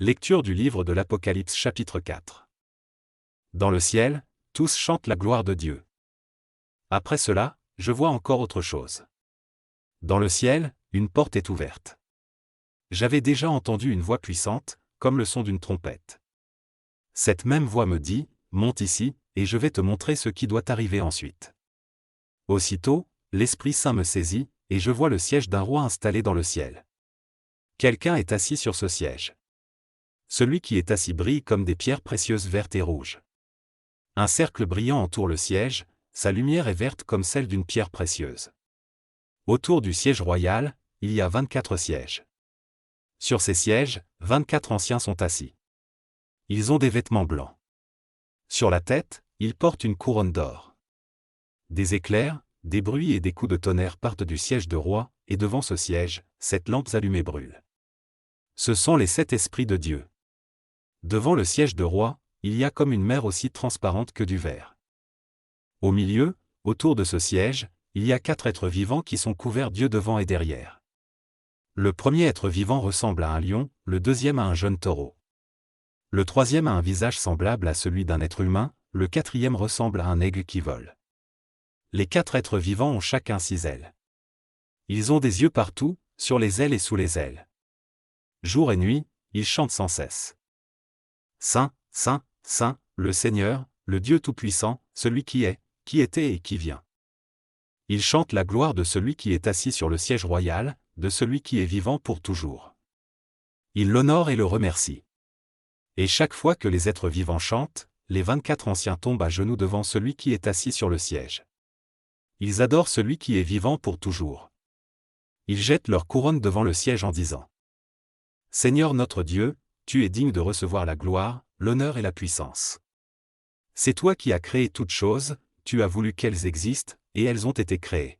Lecture du livre de l'Apocalypse chapitre 4. Dans le ciel, tous chantent la gloire de Dieu. Après cela, je vois encore autre chose. Dans le ciel, une porte est ouverte. J'avais déjà entendu une voix puissante, comme le son d'une trompette. Cette même voix me dit, « Monte ici, et je vais te montrer ce qui doit arriver ensuite. » Aussitôt, l'Esprit Saint me saisit, et je vois le siège d'un roi installé dans le ciel. Quelqu'un est assis sur ce siège. Celui qui est assis brille comme des pierres précieuses vertes et rouges. Un cercle brillant entoure le siège, sa lumière est verte comme celle d'une pierre précieuse. Autour du siège royal, il y a 24 sièges. Sur ces sièges, 24 anciens sont assis. Ils ont des vêtements blancs. Sur la tête, ils portent une couronne d'or. Des éclairs, des bruits et des coups de tonnerre partent du siège de roi, et devant ce siège, 7 lampes allumées brûlent. Ce sont les 7 esprits de Dieu. Devant le siège de roi, il y a comme une mer aussi transparente que du verre. Au milieu, autour de ce siège, il y a 4 êtres vivants qui sont couverts d'yeux devant et derrière. Le premier être vivant ressemble à un lion, le deuxième à un jeune taureau. Le troisième a un visage semblable à celui d'un être humain, le quatrième ressemble à un aigle qui vole. Les 4 êtres vivants ont chacun 6 ailes. Ils ont des yeux partout, sur les ailes et sous les ailes. Jour et nuit, ils chantent sans cesse. Saint, Saint, Saint, le Seigneur, le Dieu Tout-Puissant, celui qui est, qui était et qui vient. Ils chantent la gloire de celui qui est assis sur le siège royal, de celui qui est vivant pour toujours. Ils l'honorent et le remercient. Et chaque fois que les êtres vivants chantent, les 24 anciens tombent à genoux devant celui qui est assis sur le siège. Ils adorent celui qui est vivant pour toujours. Ils jettent leur couronne devant le siège en disant : Seigneur notre Dieu, tu es digne de recevoir la gloire, l'honneur et la puissance. C'est toi qui as créé toutes choses, tu as voulu qu'elles existent, et elles ont été créées.